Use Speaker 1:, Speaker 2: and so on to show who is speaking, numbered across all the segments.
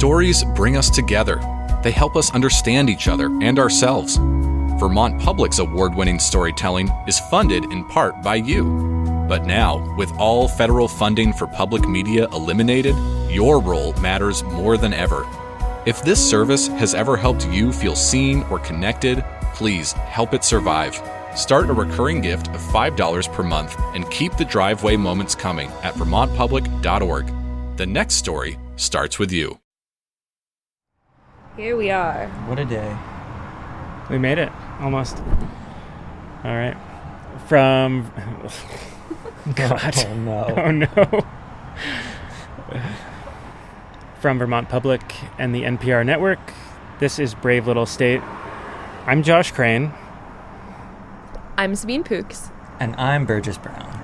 Speaker 1: Stories bring us together. They help us understand each other and ourselves. Vermont Public's award-winning storytelling is funded in part by you. But now, with all federal funding for public media eliminated, your role matters more than ever. If this service has ever helped you feel seen or connected, please help it survive. Start a recurring gift of $5 per month and keep the driveway moments coming at vermontpublic.org. The next story starts with you.
Speaker 2: Here we are.
Speaker 3: What a day.
Speaker 4: We made it, almost. All right. From... God.
Speaker 3: Oh, no.
Speaker 4: Oh, no. From Vermont Public and the NPR Network, this is Brave Little State. I'm Josh Crane.
Speaker 2: I'm Sabine Pooks.
Speaker 3: And I'm Burgess Brown.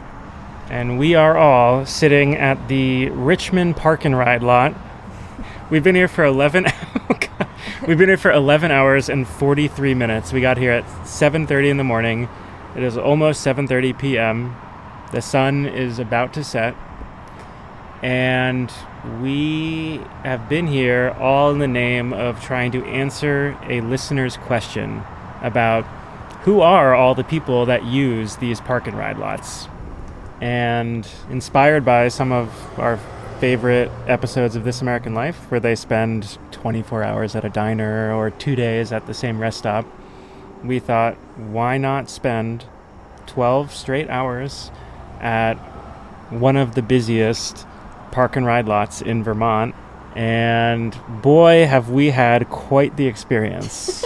Speaker 4: And we are all sitting at the Richmond Park and Ride lot. We've been here for 11 hours and 43 minutes. We got here at 7:30 in the morning. It is almost 7:30 p.m. The sun is about to set. And we have been here all in the name of trying to answer a listener's question about who are all the people that use these park and ride lots. And inspired by some of our favorite episodes of This American Life, where they spend 24 hours at a diner or 2 days at the same rest stop, we thought, why not spend 12 straight hours at one of the busiest park and ride lots in Vermont? And boy, have we had quite the experience.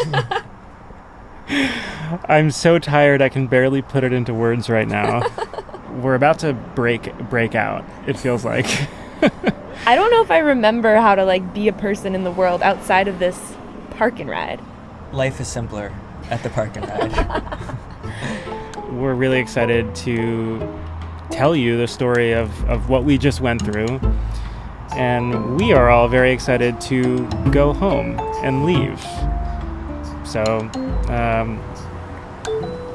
Speaker 4: I'm so tired I can barely put it into words right now. We're about to break out, it feels like.
Speaker 2: I don't know if I remember how to be a person in the world outside of this park and ride.
Speaker 3: Life is simpler at the park and ride.
Speaker 4: We're really excited to tell you the story of what we just went through. And we are all very excited to go home and leave. So,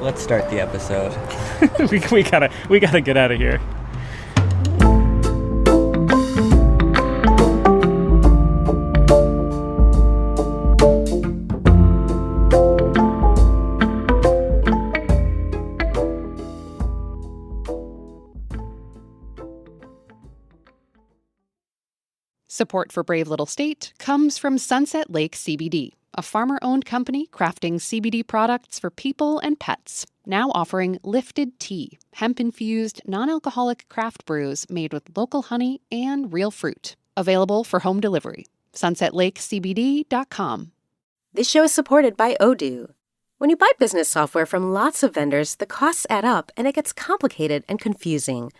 Speaker 3: let's start the episode.
Speaker 4: we gotta get out of here.
Speaker 5: Support for Brave Little State comes from Sunset Lake CBD, a farmer-owned company crafting CBD products for people and pets, now offering Lifted Tea, hemp-infused, non-alcoholic craft brews made with local honey and real fruit. Available for home delivery. SunsetLakeCBD.com.
Speaker 6: This show is supported by Odoo. When you buy business software from lots of vendors, the costs add up and it gets complicated and confusing.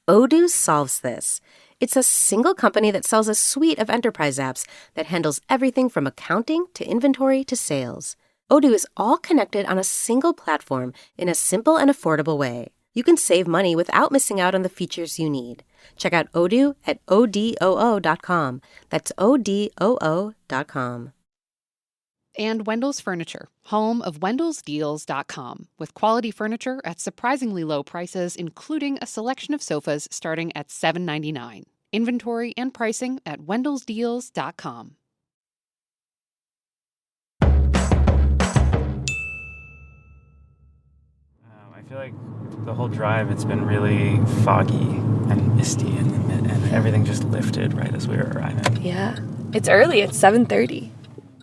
Speaker 6: Odoo solves this. It's a single company that sells a suite of enterprise apps that handles everything from accounting to inventory to sales. Odoo is all connected on a single platform in a simple and affordable way. You can save money without missing out on the features you need. Check out Odoo at odoo.com. That's odoo.com.
Speaker 5: And Wendell's Furniture, home of wendellsdeals.com, with quality furniture at surprisingly low prices, including a selection of sofas starting at $7.99. Inventory and pricing at wendellsdeals.com.
Speaker 4: I feel like the whole drive, it's been really foggy and misty, and everything just lifted right as we were arriving.
Speaker 2: Yeah. It's early. It's 7:30.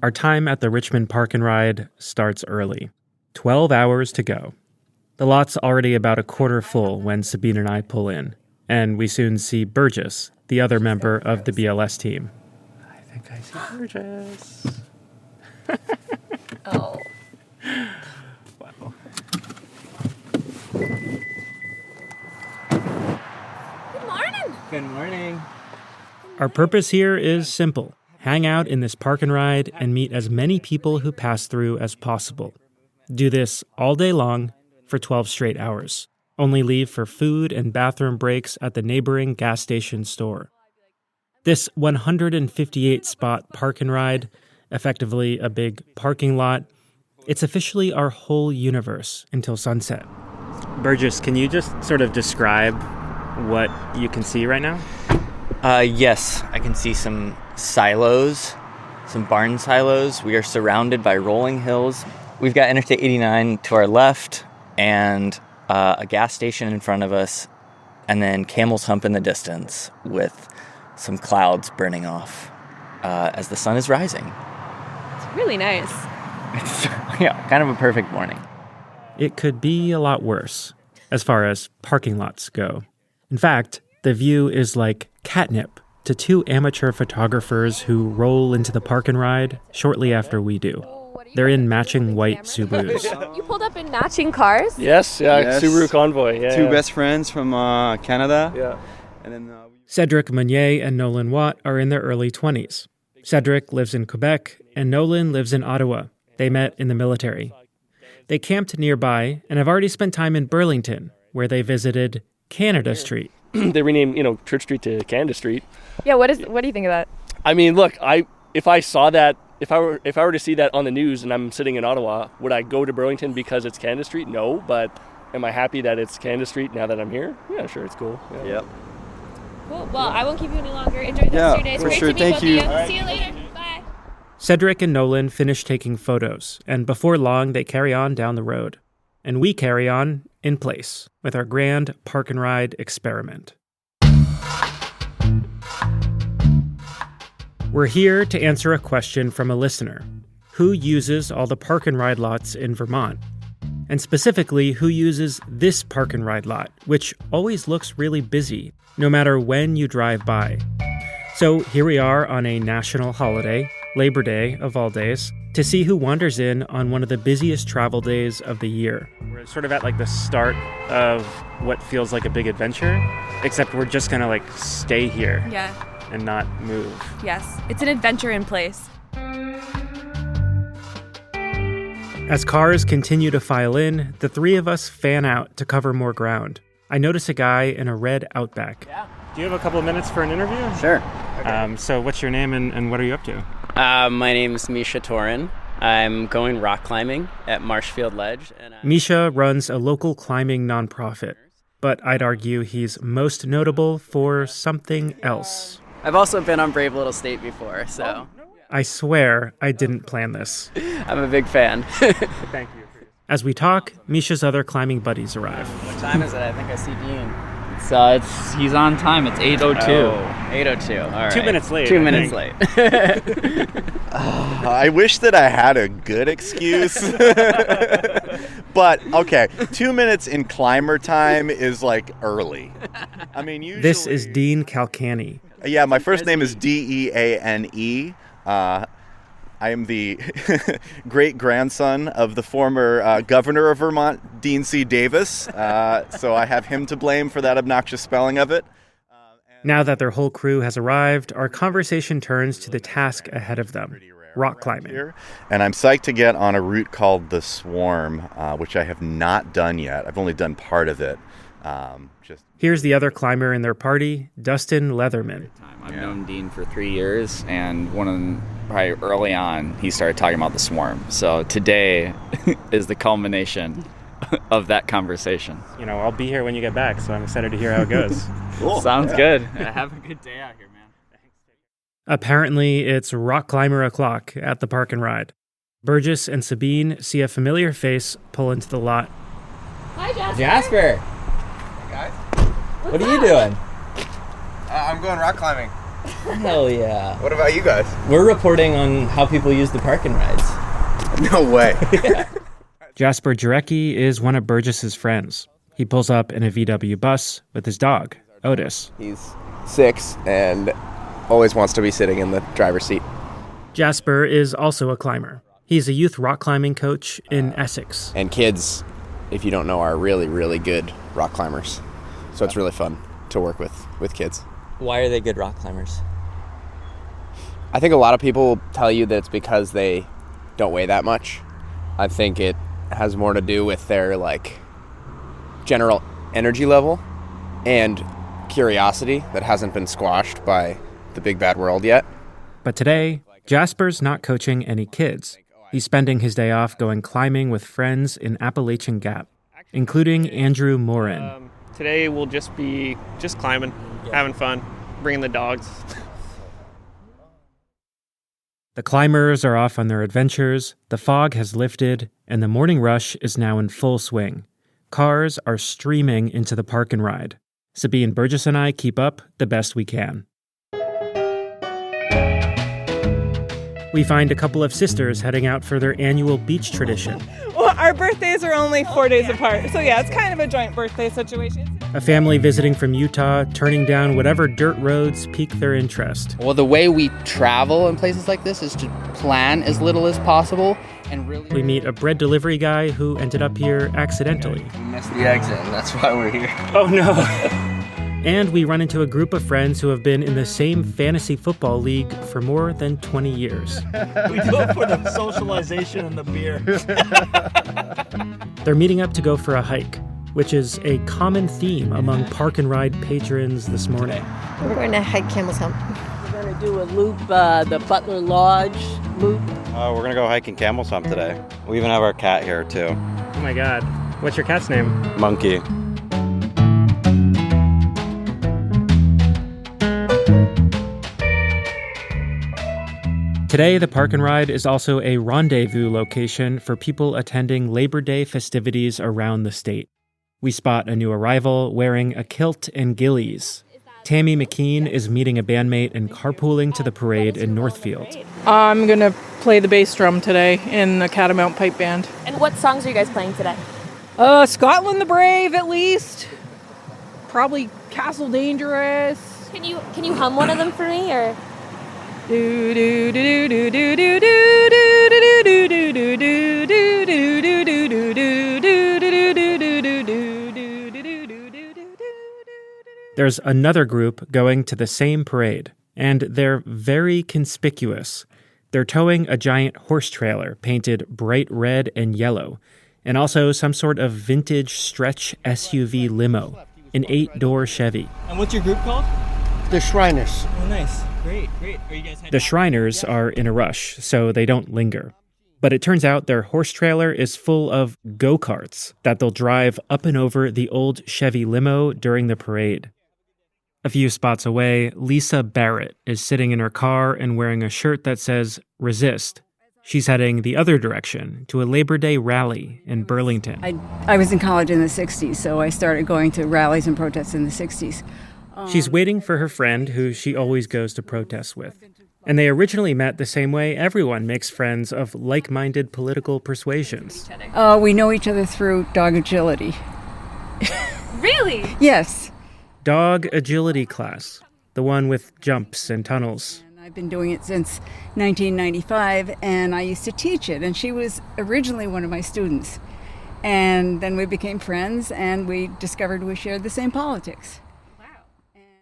Speaker 4: Our time at the Richmond Park and Ride starts early. 12 hours to go. The lot's already about a quarter full when Sabine and I pull in, and we soon see Burgess, the other member of the BLS team. I think I see Burgess.
Speaker 2: Oh.
Speaker 4: Wow.
Speaker 2: Good morning.
Speaker 4: Good morning. Our purpose here is simple. Hang out in this park and ride and meet as many people who pass through as possible. Do this all day long for 12 straight hours. Only leave for food and bathroom breaks at the neighboring gas station store. This 158-spot park and ride, effectively a big parking lot, it's officially our whole universe until sunset. Burgess, can you just sort of describe what you can see right now?
Speaker 3: Yes, I can see some silos, some barn silos. We are surrounded by rolling hills. We've got Interstate 89 to our left and a gas station in front of us, and then Camel's Hump in the distance with some clouds burning off as the sun is rising.
Speaker 2: It's really nice.
Speaker 3: It's kind of a perfect morning.
Speaker 4: It could be a lot worse as far as parking lots go. In fact, the view is like catnip to two amateur photographers who roll into the park and ride shortly after we do. They're in matching white Subarus.
Speaker 2: You pulled up in matching cars?
Speaker 7: Yes. Subaru Convoy.
Speaker 8: Two best friends from Canada.
Speaker 7: Yeah.
Speaker 8: And then
Speaker 4: Cedric Meunier and Nolan Watt are in their early 20s. Cedric lives in Quebec, and Nolan lives in Ottawa. They met in the military. They camped nearby and have already spent time in Burlington, where they visited Canada Street.
Speaker 7: They renamed, Church Street to Canada Street.
Speaker 2: Yeah, what do you think of that?
Speaker 7: I mean, look, if I saw that, if I were to see that on the news and I'm sitting in Ottawa, would I go to Burlington because it's Canada Street? No, but am I happy that it's Canada Street now that I'm here? Yeah, sure, it's cool. Yeah.
Speaker 8: Yep.
Speaker 2: Cool. Well, I won't keep you any longer. Enjoy the rest of your day. It's
Speaker 8: for
Speaker 2: great
Speaker 8: sure.
Speaker 2: to meet
Speaker 8: Thank
Speaker 2: both
Speaker 8: you.
Speaker 2: of you.
Speaker 8: All right.
Speaker 2: See you later. Bye.
Speaker 4: Cedric and Nolan finish taking photos, and before long, they carry on down the road. And we carry on in place with our grand park and ride experiment. We're here to answer a question from a listener. Who uses all the park and ride lots in Vermont? And specifically, who uses this park and ride lot, which always looks really busy, no matter when you drive by. So here we are on a national holiday, Labor Day of all days, to see who wanders in on one of the busiest travel days of the year. We're sort of at the start of what feels like a big adventure, except we're just gonna stay here.
Speaker 2: Yeah.
Speaker 4: And not move.
Speaker 2: Yes. It's an adventure in place.
Speaker 4: As cars continue to file in, the three of us fan out to cover more ground. I notice a guy in a red Outback. Yeah. Do you have a couple of minutes for an interview?
Speaker 9: Sure.
Speaker 4: Okay. So what's your name and what are you up to?
Speaker 9: My name is Misha Torin. I'm going rock climbing at Marshfield Ledge.
Speaker 4: Misha runs a local climbing nonprofit, but I'd argue he's most notable for something else.
Speaker 9: I've also been on Brave Little State before, so...
Speaker 4: I swear I didn't plan this.
Speaker 9: I'm a big fan.
Speaker 4: Thank you. As we talk, Misha's other climbing buddies arrive.
Speaker 9: What time is it? I think I see Dean.
Speaker 10: He's on time. It's 8:02.
Speaker 9: Oh, 8:02. All right.
Speaker 4: 2 minutes late.
Speaker 9: 2 minutes late.
Speaker 11: I wish that I had a good excuse. But, okay, 2 minutes in climber time is early. I mean, usually...
Speaker 4: This is Dean Calcani.
Speaker 11: Yeah, my first name is Deane. I am the great-grandson of the former governor of Vermont, Dean C. Davis, so I have him to blame for that obnoxious spelling of it.
Speaker 4: Now that their whole crew has arrived, our conversation turns to the task ahead of them, rock climbing.
Speaker 11: And I'm psyched to get on a route called the Swarm, which I have not done yet. I've only done part of it.
Speaker 4: Here's the other climber in their party, Dustin Leatherman.
Speaker 10: I've known Dean for 3 years, and one of them, probably early on, he started talking about the Swarm. So today is the culmination of that conversation.
Speaker 4: I'll be here when you get back, so I'm excited to hear how it goes.
Speaker 10: Cool. Sounds good. Have a good day out here, man.
Speaker 4: Apparently, it's rock climber o'clock at the park and ride. Burgess and Sabine see a familiar face pull into the lot.
Speaker 2: Hi, Jasper.
Speaker 3: Jasper!
Speaker 8: Hey guys.
Speaker 3: What are you doing?
Speaker 8: I'm going rock climbing.
Speaker 3: Hell yeah.
Speaker 8: What about you guys?
Speaker 3: We're reporting on how people use the park and rides.
Speaker 8: No way.
Speaker 4: Jasper Jarecki is one of Burgess's friends. He pulls up in a VW bus with his dog, Otis.
Speaker 12: He's 6 and always wants to be sitting in the driver's seat.
Speaker 4: Jasper is also a climber. He's a youth rock climbing coach in Essex.
Speaker 12: And kids, if you don't know, are really, really good rock climbers. So it's really fun to work with kids.
Speaker 3: Why are they good rock climbers?
Speaker 12: I think a lot of people tell you that it's because they don't weigh that much. I think it has more to do with their general energy level and curiosity that hasn't been squashed by the big bad world yet.
Speaker 4: But today, Jasper's not coaching any kids. He's spending his day off going climbing with friends in Appalachian Gap, including Andrew Morin.
Speaker 7: Today we'll just be climbing, having fun, bringing the dogs.
Speaker 4: The climbers are off on their adventures, the fog has lifted, and the morning rush is now in full swing. Cars are streaming into the park and ride. Sabine Burgess and I keep up the best we can. We find a couple of sisters heading out for their annual beach tradition.
Speaker 13: Well, our birthdays are only 4 days apart, so yeah, it's kind of a joint birthday situation.
Speaker 4: A family visiting from Utah, turning down whatever dirt roads pique their interest.
Speaker 14: Well, the way we travel in places like this is to plan as little as possible and really...
Speaker 4: We meet a bread delivery guy who ended up here accidentally.
Speaker 15: We missed the exit, and that's why we're here.
Speaker 4: Oh, no. And we run into a group of friends who have been in the same fantasy football league for more than 20 years.
Speaker 16: We do it for the socialization and the beer.
Speaker 4: They're meeting up to go for a hike, which is a common theme among park and ride patrons this morning.
Speaker 17: We're going to hike Camel's Hump.
Speaker 18: We're going to do a loop, the Butler Lodge loop.
Speaker 8: We're going to go hiking Camel's Hump today. We even have our cat here, too.
Speaker 4: Oh my God. What's your cat's name?
Speaker 8: Monkey.
Speaker 4: Today, the Park and Ride is also a rendezvous location for people attending Labor Day festivities around the state. We spot a new arrival wearing a kilt and ghillies. Tammy McKean is meeting a bandmate and carpooling to the parade in Northfield.
Speaker 13: I'm going to play the bass drum today in the Catamount Pipe Band.
Speaker 2: And what songs are you guys playing today?
Speaker 13: Scotland the Brave, at least. Probably Castle Dangerous.
Speaker 2: Can you hum one of them for me, or?
Speaker 13: Do do do do do do do do do do do do do do do do do do do do.
Speaker 4: There's another group going to the same parade, and they're very conspicuous. They're towing a giant horse trailer painted bright red and yellow, and also some sort of vintage stretch SUV limo, an 8-door Chevy.
Speaker 16: And what's your group called?
Speaker 19: The Shriners.
Speaker 16: Oh, nice. Great. Are you guys
Speaker 4: The Shriners are in a rush, so they don't linger. But it turns out their horse trailer is full of go-karts that they'll drive up and over the old Chevy limo during the parade. A few spots away, Lisa Barrett is sitting in her car and wearing a shirt that says, "Resist." She's heading the other direction to a Labor Day rally in Burlington.
Speaker 20: I was in college in the 60s, so I started going to rallies and protests in the 60s.
Speaker 4: She's waiting for her friend who she always goes to protests with. And they originally met the same way everyone makes friends of like-minded political persuasions.
Speaker 20: We know each other through dog agility.
Speaker 2: Really?
Speaker 20: Yes.
Speaker 4: Dog agility class, the one with jumps and tunnels.
Speaker 20: I've been doing it since 1995, and I used to teach it, and she was originally one of my students. And then we became friends, and we discovered we shared the same politics.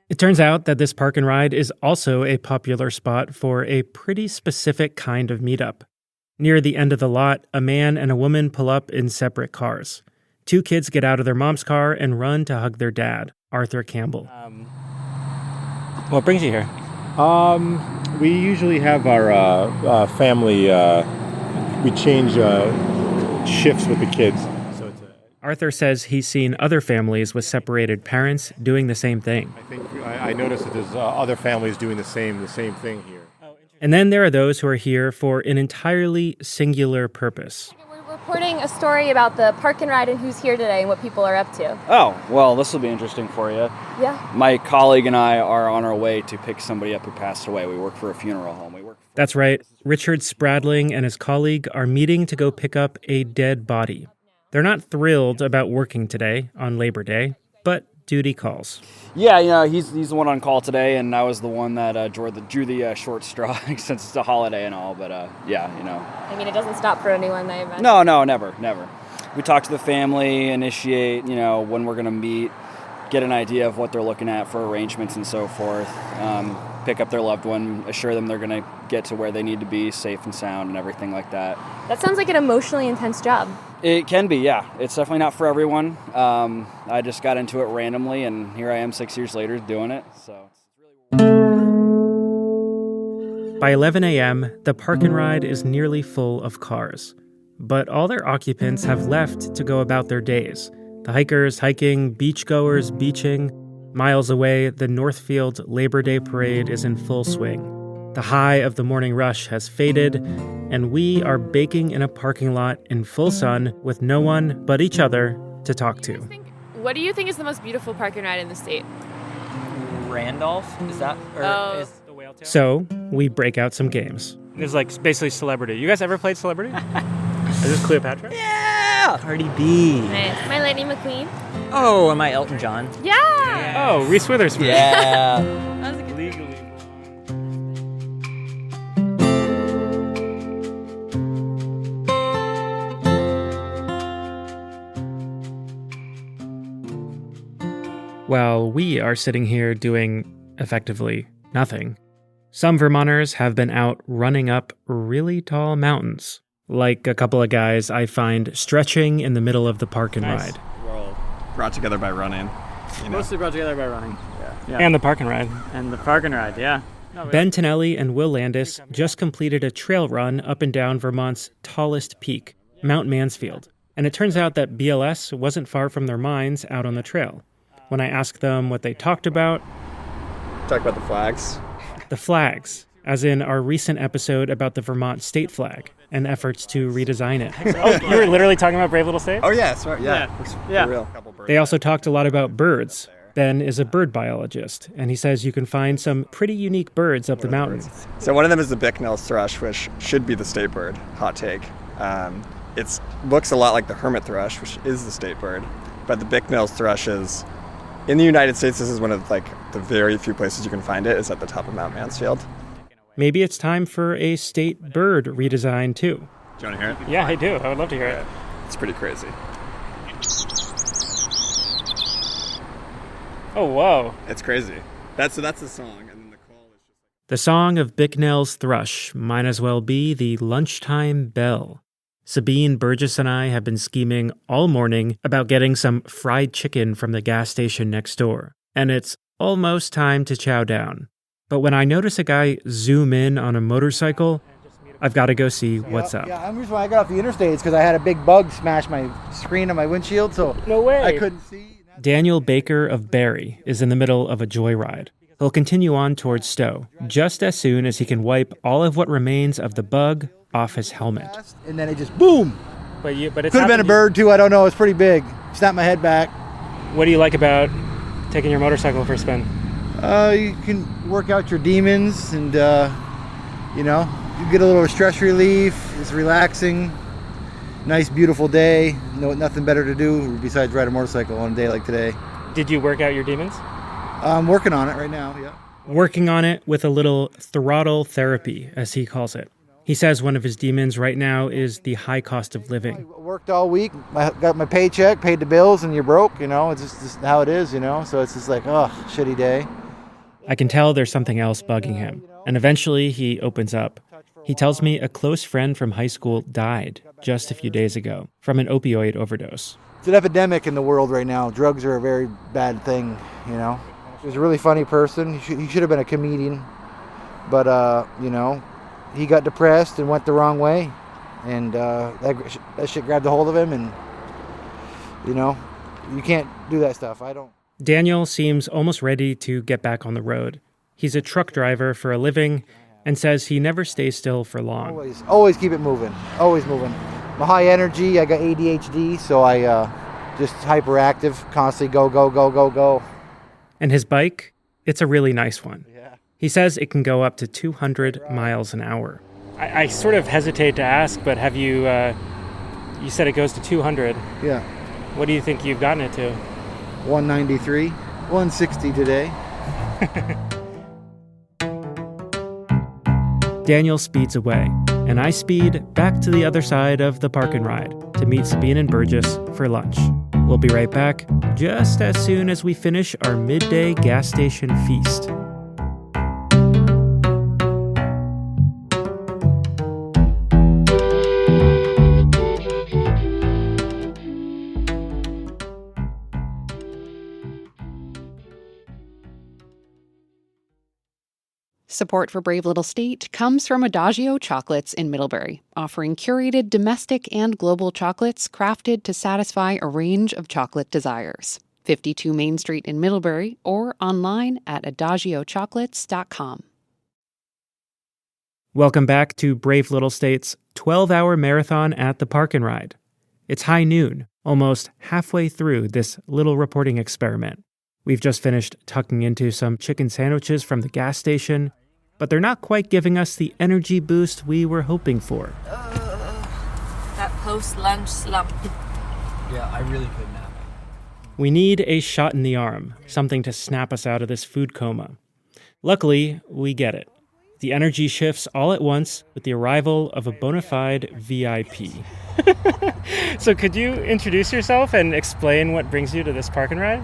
Speaker 4: It turns out that this park and ride is also a popular spot for a pretty specific kind of meetup. Near the end of the lot, a man and a woman pull up in separate cars. 2 kids get out of their mom's car and run to hug their dad, Arthur Campbell. What brings you here?
Speaker 21: We usually have our family, we change shifts with the kids.
Speaker 4: Arthur says he's seen other families with separated parents doing the same thing.
Speaker 21: I think I noticed that there's other families doing the same thing here.
Speaker 4: And then there are those who are here for an entirely singular purpose.
Speaker 2: We're reporting a story about the park and ride and who's here today and what people are up to.
Speaker 22: Oh, well, this will be interesting for you.
Speaker 2: Yeah.
Speaker 22: My colleague and I are on our way to pick somebody up who passed away. We work for a funeral home.
Speaker 4: That's right. Richard Spradling and his colleague are meeting to go pick up a dead body. They're not thrilled about working today on Labor Day, but duty calls.
Speaker 22: Yeah, he's the one on call today, and I was the one that drew the short straw since it's a holiday and all. But
Speaker 2: I mean, it doesn't stop for anyone, I imagine.
Speaker 22: No, never. We talk to the family, initiate, when we're going to meet, get an idea of what they're looking at for arrangements and so forth. Pick up their loved one, assure them they're going to get to where they need to be safe and sound and everything like that.
Speaker 2: That sounds like an emotionally intense job.
Speaker 22: It can be, yeah. It's definitely not for everyone. I just got into it randomly, and here I am 6 years later doing it. So.
Speaker 4: By 11 a.m., the park and ride is nearly full of cars. But all their occupants have left to go about their days. The hikers hiking, beachgoers beaching. Miles away, the Northfield Labor Day Parade is in full swing. The high of the morning rush has faded, and we are baking in a parking lot in full sun with no one but each other to talk to.
Speaker 2: What do you think is the most beautiful park and ride in the state?
Speaker 3: Randolph? Is that?
Speaker 4: So we break out some games.
Speaker 1: It's like basically Celebrity. You guys ever played Celebrity? Is this Cleopatra?
Speaker 3: Yeah! Cardi B.
Speaker 2: Nice. Am I Lightning McQueen?
Speaker 3: Oh, am I Elton John?
Speaker 2: Yeah!
Speaker 1: Oh, Reese Witherspoon.
Speaker 3: Yeah.
Speaker 2: That was a good
Speaker 1: Legally.
Speaker 4: While we are sitting here doing, effectively, nothing, some Vermonters have been out running up really tall mountains, like a couple of guys I find stretching in the middle of the park and ride.
Speaker 19: We're all brought together by running.
Speaker 1: Mostly brought together by running.
Speaker 19: Yeah.
Speaker 1: And the park and ride.
Speaker 19: And the park and ride, yeah.
Speaker 4: Ben Tonelli and Will Landis just completed a trail run up and down Vermont's tallest peak, Mount Mansfield. And it turns out that BLS wasn't far from their minds out on the trail. When I asked them what they talked about...
Speaker 19: Talk about the flags.
Speaker 4: The flags, as in our recent episode about the Vermont state flag and efforts to redesign it.
Speaker 1: Oh, you were literally talking about Brave Little State?
Speaker 19: Oh, yeah, sorry. Yeah.
Speaker 1: Yeah.
Speaker 19: For real.
Speaker 4: They also talked a lot about birds. Ben is a bird biologist, and he says you can find some pretty unique birds up the mountain.
Speaker 19: So one of them is the Bicknell's thrush, which should be the state bird. Hot take. It looks a lot like the hermit thrush, which is the state bird. But the Bicknell's thrush is... In the United States, this is one of the very few places you can find it, is at the top of Mount Mansfield.
Speaker 4: Maybe it's time for a state bird redesign, too.
Speaker 19: Do you want to hear it?
Speaker 1: Yeah, I do. I would love to hear it.
Speaker 19: It's pretty crazy.
Speaker 1: Oh, whoa.
Speaker 19: It's crazy. That's the song. And then the call is just...
Speaker 4: The song of Bicknell's thrush might as well be the lunchtime bell. Sabine, Burgess, and I have been scheming all morning about getting some fried chicken from the gas station next door, and it's almost time to chow down. But when I notice a guy zoom in on a motorcycle, I've got to go see what's up.
Speaker 23: Yeah, the reason why I got off the interstate is because I had a big bug smash my screen on my windshield, so
Speaker 1: no way.
Speaker 23: I couldn't see.
Speaker 4: Daniel Baker of Barrie is in the middle of a joyride. He'll continue on towards Stowe, just as soon as he can wipe all of what remains of the bug off his helmet.
Speaker 23: And then it just boom.
Speaker 1: But it's
Speaker 23: could have been a bird too. I don't know. It's pretty big. Snapped my head back.
Speaker 1: What do you like about taking your motorcycle for a spin?
Speaker 23: You can work out your demons, and you get a little stress relief. It's relaxing. Nice, beautiful day. Nothing better to do besides ride a motorcycle on a day like today.
Speaker 1: Did you work out your demons?
Speaker 23: I'm working on it right now. Yeah.
Speaker 4: Working on it with a little throttle therapy, as he calls it. He says one of his demons right now is the high cost of living.
Speaker 23: I worked all week, got my paycheck, paid the bills, and you're broke, It's just how it is, So it's just like, shitty day.
Speaker 4: I can tell there's something else bugging him. And eventually he opens up. He tells me a close friend from high school died just a few days ago from an opioid overdose.
Speaker 23: It's an epidemic in the world right now. Drugs are a very bad thing, He was a really funny person. He should have been a comedian. But, he got depressed and went the wrong way, and that shit grabbed a hold of him, and you can't do that stuff. I don't.
Speaker 4: Daniel seems almost ready to get back on the road. He's a truck driver for a living and says he never stays still for long.
Speaker 23: Always keep it moving. Always moving. I'm high energy. I got ADHD, so I just hyperactive, constantly go.
Speaker 4: And his bike, it's a really nice one. He says it can go up to 200 miles an hour.
Speaker 1: I sort of hesitate to ask, but have you, you said it goes to 200.
Speaker 23: Yeah.
Speaker 1: What do you think you've gotten it to?
Speaker 23: 193, 160 today.
Speaker 4: Daniel speeds away, and I speed back to the other side of the park and ride to meet Sabine and Burgess for lunch. We'll be right back just as soon as we finish our midday gas station feast.
Speaker 5: Support for Brave Little State comes from Adagio Chocolates in Middlebury, offering curated domestic and global chocolates crafted to satisfy a range of chocolate desires. 52 Main Street in Middlebury or online at adagiochocolates.com.
Speaker 4: Welcome back to Brave Little State's 12-hour marathon at the Park and Ride. It's high noon, almost halfway through this little reporting experiment. We've just finished tucking into some chicken sandwiches from the gas station, but they're not quite giving us the energy boost we were hoping for.
Speaker 17: That post-lunch slump.
Speaker 15: Yeah, I really couldn't have.
Speaker 4: We need a shot in the arm, something to snap us out of this food coma. Luckily, we get it. The energy shifts all at once with the arrival of a bona fide VIP.
Speaker 1: So could you introduce yourself and explain what brings you to this Park and Ride?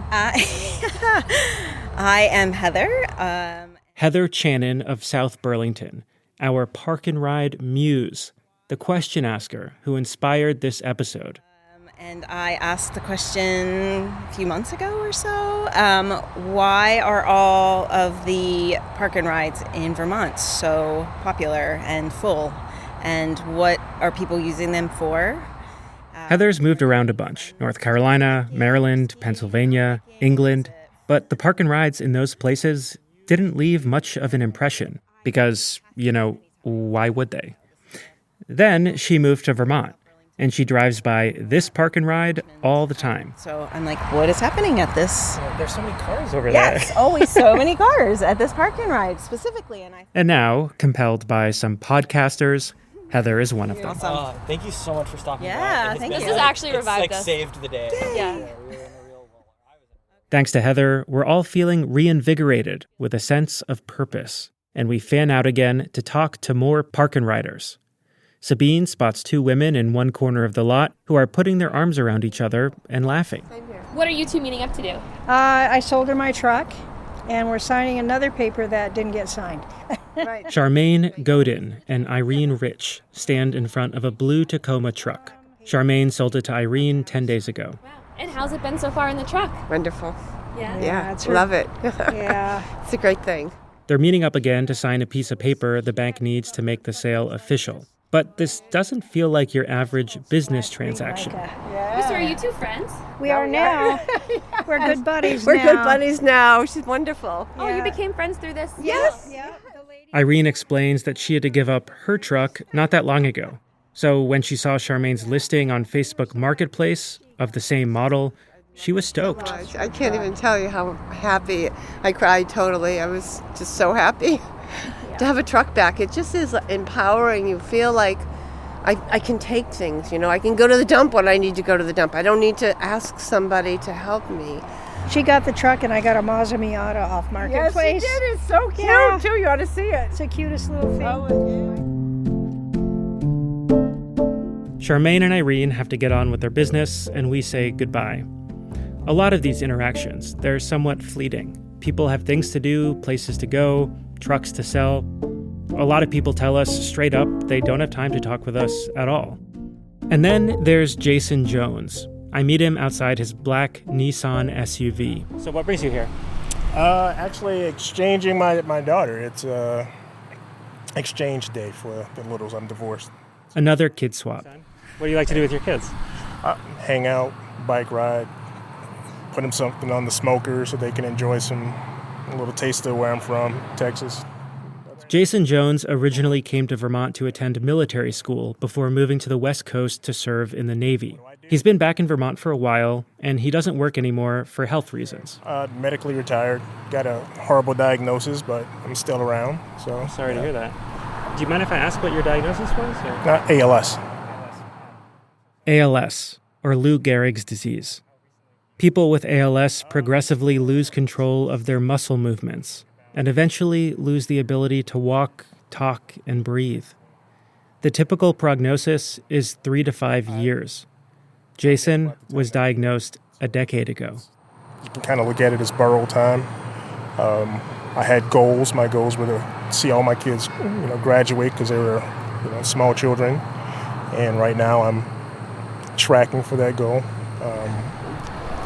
Speaker 6: I am Heather.
Speaker 4: Heather Channon of South Burlington, our Park and Ride muse, the question asker who inspired this episode.
Speaker 6: And I asked the question a few months ago or so, why are all of the park and rides in Vermont so popular and full? And what are people using them for?
Speaker 4: Heather's moved around a bunch: North Carolina, Maryland, Pennsylvania, England. But the park and rides in those places didn't leave much of an impression because, why would they? Then she moved to Vermont, and she drives by this park and ride all the time.
Speaker 6: So I'm like, what is happening at this?
Speaker 1: There's so many cars over there.
Speaker 6: Yes, always so many cars at this park and ride specifically.
Speaker 4: And now, compelled by some podcasters, Heather is one of them.
Speaker 6: Awesome.
Speaker 15: Thank you so much for stopping by.
Speaker 6: Yeah, thank you.
Speaker 2: This has actually revived us.
Speaker 15: Saved the day.
Speaker 2: Yeah.
Speaker 4: Thanks to Heather, we're all feeling reinvigorated with a sense of purpose, and we fan out again to talk to more park and riders. Sabine spots two women in one corner of the lot who are putting their arms around each other and laughing.
Speaker 2: What are you two meeting up to do?
Speaker 9: I sold her my truck, and we're signing another paper that didn't get signed. Right.
Speaker 4: Charmaine Godin and Irene Rich stand in front of a blue Tacoma truck. Charmaine sold it to Irene 10 days ago.
Speaker 2: Wow. And how's it been so far in the truck?
Speaker 11: Wonderful.
Speaker 2: Yeah.
Speaker 11: Love it.
Speaker 9: Yeah.
Speaker 11: It's a great thing.
Speaker 4: They're meeting up again to sign a piece of paper the bank needs to make the sale official. But this doesn't feel like your average business transaction.
Speaker 2: So are you two friends?
Speaker 9: We are now. We're good buddies
Speaker 11: We're
Speaker 9: now.
Speaker 11: good buddies now. She's wonderful.
Speaker 2: Oh, you became friends through this?
Speaker 11: Yes.
Speaker 9: Yeah.
Speaker 4: Irene explains that she had to give up her truck not that long ago. So when she saw Charmaine's listing on Facebook Marketplace of the same model, she was stoked.
Speaker 11: I can't even tell you how happy. I cried totally. I was just so happy to have a truck back. It just is empowering. You feel like I can take things, I can go to the dump when I need to go to the dump. I don't need to ask somebody to help me.
Speaker 9: She got the truck, and I got a Mazda Miata off Marketplace.
Speaker 11: Yes, she did. It's so cute, too. You ought to see it.
Speaker 9: It's the cutest little thing.
Speaker 4: Charmaine and Irene have to get on with their business, and we say goodbye. A lot of these interactions, they're somewhat fleeting. People have things to do, places to go, trucks to sell. A lot of people tell us straight up they don't have time to talk with us at all. And then there's Jason Jones. I meet him outside his black Nissan SUV.
Speaker 1: So what brings you here?
Speaker 24: Actually exchanging my daughter. It's exchange day for the littles. I'm divorced.
Speaker 4: Another kid swap.
Speaker 1: What do you like to do with your kids?
Speaker 24: Hang out, bike ride, put them something on the smoker so they can enjoy a little taste of where I'm from, Texas.
Speaker 4: Jason Jones originally came to Vermont to attend military school before moving to the West Coast to serve in the Navy. He's been back in Vermont for a while, and he doesn't work anymore for health reasons.
Speaker 24: Medically retired. Got a horrible diagnosis, but I'm still around. So
Speaker 1: sorry to hear that. Do you mind if I ask what your diagnosis was?
Speaker 24: ALS.
Speaker 4: ALS, or Lou Gehrig's disease. People with ALS progressively lose control of their muscle movements and eventually lose the ability to walk, talk, and breathe. The typical prognosis is 3 to 5 years. Jason was diagnosed a decade ago.
Speaker 24: You can kind of look at it as borrowed time. I had goals. My goals were to see all my kids, graduate because they were, small children. And right now I'm tracking for that goal.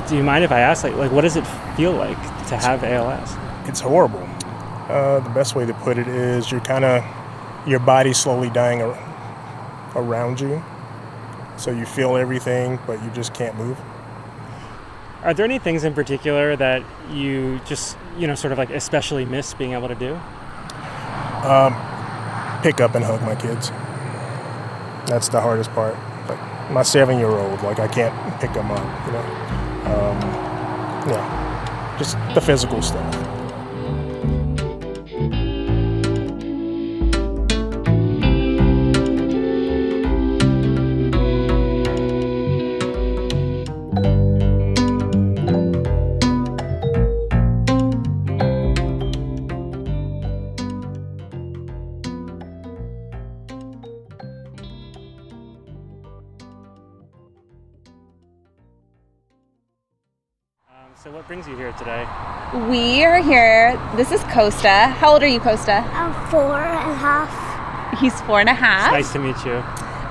Speaker 1: Do you mind if I ask, what does it feel like to have ALS?
Speaker 24: It's horrible. The best way to put it is your body's slowly dying around you. So you feel everything, but you just can't move.
Speaker 1: Are there any things in particular that you just, sort of especially miss being able to do?
Speaker 24: pick up and hug my kids. That's the hardest part. Like my 7-year-old, like I can't pick him up, you know. Just the physical stuff.
Speaker 1: So what brings you here today?
Speaker 7: We are here. This is Costa. How old are you, Costa?
Speaker 10: I'm 4.5.
Speaker 7: He's 4.5.
Speaker 1: It's nice to meet you.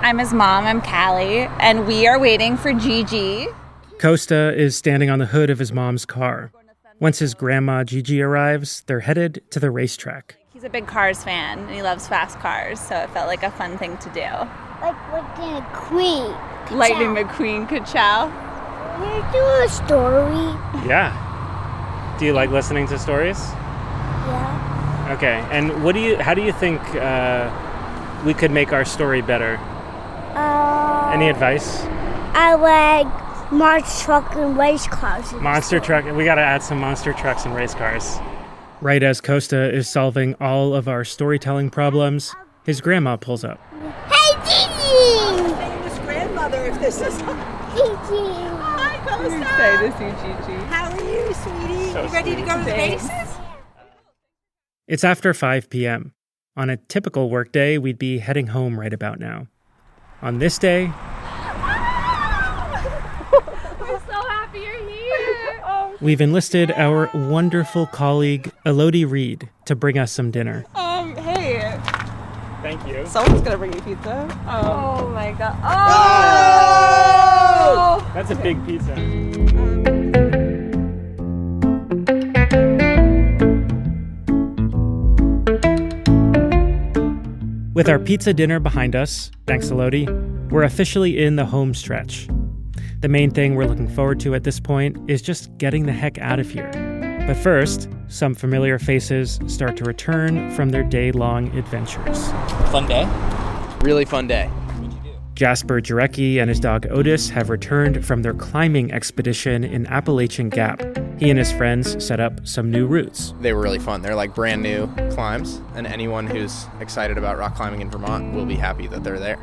Speaker 7: I'm his mom. I'm Callie. And we are waiting for Gigi.
Speaker 4: Costa is standing on the hood of his mom's car. Once his grandma Gigi arrives, they're headed to the racetrack.
Speaker 7: He's a big Cars fan, and he loves fast cars, so it felt like a fun thing to do.
Speaker 10: Like Lightning McQueen.
Speaker 7: Lightning McQueen, ka-chow.
Speaker 10: Can you do a story?
Speaker 1: Yeah. Do you like listening to stories?
Speaker 10: Yeah.
Speaker 1: Okay. And how do you think we could make our story better? Any advice?
Speaker 10: I like monster truck and race cars.
Speaker 1: Monster truck. We got to add some monster trucks and race cars.
Speaker 4: Right as Costa is solving all of our storytelling problems, his grandma pulls up.
Speaker 10: Hey, Gigi!
Speaker 12: Famous grandmother, if this is...
Speaker 10: Gigi!
Speaker 12: Hi, Costa!
Speaker 7: Say this, you, Gigi.
Speaker 12: How are you, sweetie?
Speaker 1: So
Speaker 12: you ready to go to the races?
Speaker 4: It's after 5 p.m. On a typical workday, we'd be heading home right about now. On this day...
Speaker 7: We're so happy you're here!
Speaker 4: We've enlisted our wonderful colleague, Elodie Reed, to bring us some dinner.
Speaker 7: Hey.
Speaker 1: Thank you.
Speaker 7: Someone's gonna bring you pizza. Oh my god.
Speaker 1: Oh! That's a big pizza.
Speaker 4: With our pizza dinner behind us, thanks Elodie, we're officially in the home stretch. The main thing we're looking forward to at this point is just getting the heck out of here. But first, some familiar faces start to return from their day-long adventures.
Speaker 3: Fun day?
Speaker 15: Really fun day.
Speaker 4: Jasper Jarecki and his dog Otis have returned from their climbing expedition in Appalachian Gap. He and his friends set up some new routes.
Speaker 14: They were really fun. They're like brand new climbs, and anyone who's excited about rock climbing in Vermont will be happy that they're there.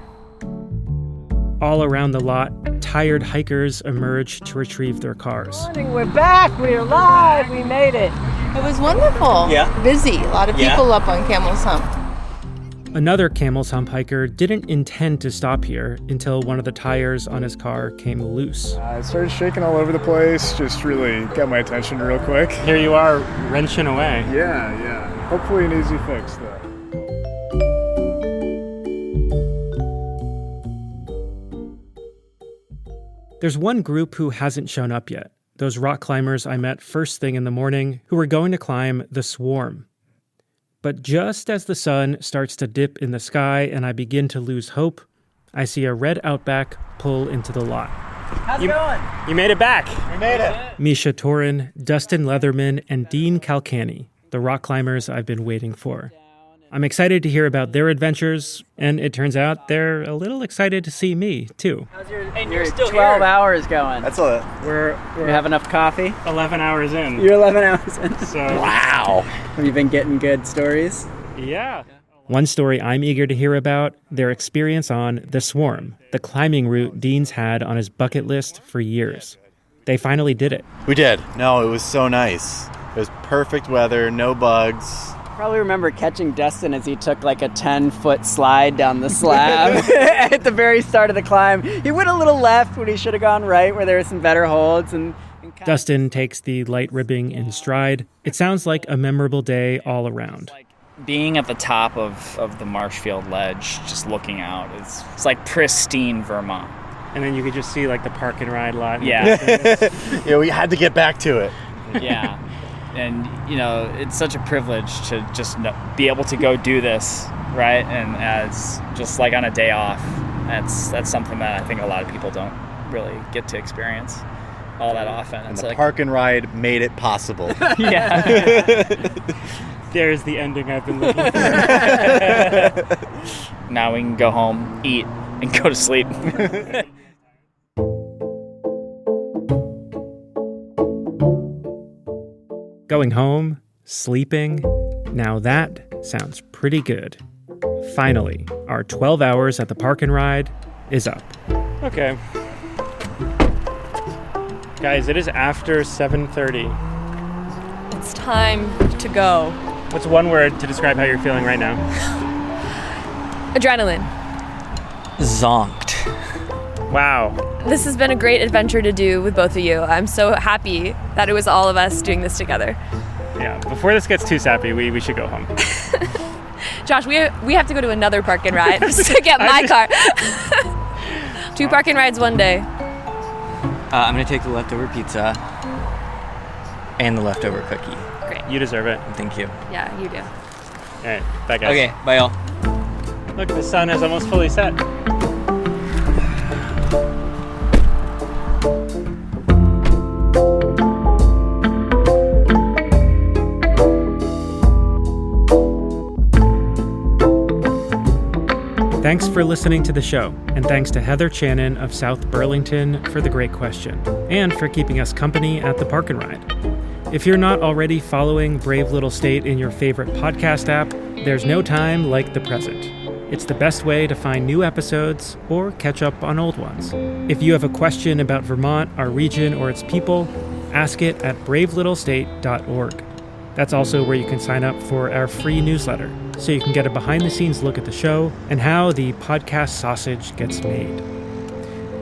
Speaker 4: All around the lot, tired hikers emerge to retrieve their cars.
Speaker 18: We're back. We're live. We made it.
Speaker 7: It was wonderful.
Speaker 14: Yeah.
Speaker 7: Busy. A lot of people up on Camel's Hump.
Speaker 4: Another Camel's Hump hiker didn't intend to stop here until one of the tires on his car came loose.
Speaker 24: It started shaking all over the place, just really got my attention real quick.
Speaker 1: Here you are, wrenching away.
Speaker 24: Yeah. Hopefully an easy fix, though.
Speaker 4: There's one group who hasn't shown up yet. Those rock climbers I met first thing in the morning who were going to climb the Swarm. But just as the sun starts to dip in the sky and I begin to lose hope, I see a red Outback pull into the lot.
Speaker 15: How's it going?
Speaker 1: You made it back.
Speaker 15: We made it.
Speaker 4: Misha Torin, Dustin Leatherman, and Dean Calcani, the rock climbers I've been waiting for. I'm excited to hear about their adventures, and it turns out they're a little excited to see me, too.
Speaker 15: How's you're still 12 hours going.
Speaker 14: That's a...
Speaker 15: You have enough coffee?
Speaker 1: 11 hours in.
Speaker 15: You're 11 hours in.
Speaker 1: So
Speaker 14: Wow.
Speaker 15: Have you been getting good stories?
Speaker 1: Yeah.
Speaker 4: One story I'm eager to hear about, their experience on the Swarm, the climbing route Dean's had on his bucket list for years. They finally did it.
Speaker 8: We did. No, it was so nice. It was perfect weather, no bugs.
Speaker 15: Probably remember catching Dustin as he took like a 10-foot slide down the slab at the very start of the climb. He went a little left when he should have gone right where there were some better holds. And
Speaker 4: Dustin takes the light ribbing in stride. It sounds like a memorable day all around.
Speaker 22: Being at the top of the Marshfield Ledge, just looking out, it's like pristine Vermont.
Speaker 1: And then you could just see like the park and ride lot.
Speaker 22: Yeah.
Speaker 8: Yeah, we had to get back to it.
Speaker 22: Yeah. And, you know, it's such a privilege to just be able to go do this, right? And as just like on a day off, that's something that I think a lot of people don't really get to experience all that often.
Speaker 8: And
Speaker 22: it's
Speaker 8: the
Speaker 22: like,
Speaker 8: park and ride made it possible.
Speaker 22: Yeah.
Speaker 1: There's the ending I've been looking for.
Speaker 13: Now we can go home, eat, and go to sleep.
Speaker 1: Going home, sleeping, now that sounds pretty good. Finally, our 12 hours at the Park and Ride is up. Okay. Guys, it is after 7:30.
Speaker 2: It's time to go.
Speaker 1: What's one word to describe how you're feeling right now?
Speaker 2: Adrenaline.
Speaker 3: Zonked.
Speaker 1: Wow.
Speaker 2: This has been a great adventure to do with both of you. I'm so happy that it was all of us doing this together.
Speaker 1: Yeah, before this gets too sappy, we should go home.
Speaker 2: Josh, we have to go to another Park and Ride just to get my car. 2 Park and Rides one day.
Speaker 3: I'm going to take the leftover pizza and the leftover cookie.
Speaker 2: Great.
Speaker 1: You deserve it.
Speaker 3: Thank you.
Speaker 2: Yeah, you do.
Speaker 1: All right, bye guys.
Speaker 3: Okay, bye y'all.
Speaker 1: Look, the sun is almost fully set. Thanks for listening to the show, and thanks to Heather Channon of South Burlington for the great question, and for keeping us company at the Park and Ride. If you're not already following Brave Little State in your favorite podcast app, there's no time like the present. It's the best way to find new episodes or catch up on old ones. If you have a question about Vermont, our region, or its people, ask it at bravelittlestate.org. That's also where you can sign up for our free newsletter, so you can get a behind-the-scenes look at the show and how the podcast sausage gets made.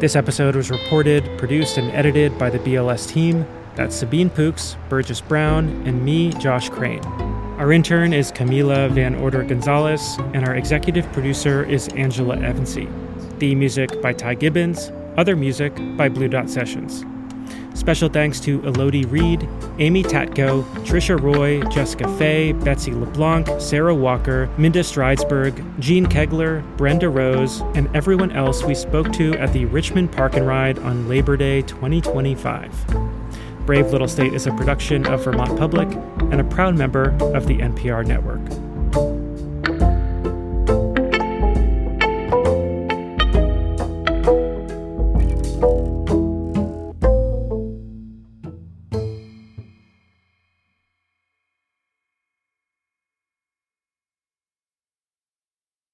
Speaker 1: This episode was reported, produced, and edited by the BLS team. That's Sabine Pooks, Burgess Brown, and me, Josh Crane. Our intern is Camila Van Order Gonzalez, and our executive producer is Angela Evansy. Theme music by Ty Gibbons, other music by Blue Dot Sessions. Special thanks to Elodie Reed, Amy Tatko, Tricia Roy, Jessica Fay, Betsy LeBlanc, Sara Walker, Minda Stridsberg, Jean Koegler, Brenda Rose, and everyone else we spoke to at the Richmond Park and Ride on Labor Day 2025. Brave Little State is a production of Vermont Public and a proud member of the NPR Network.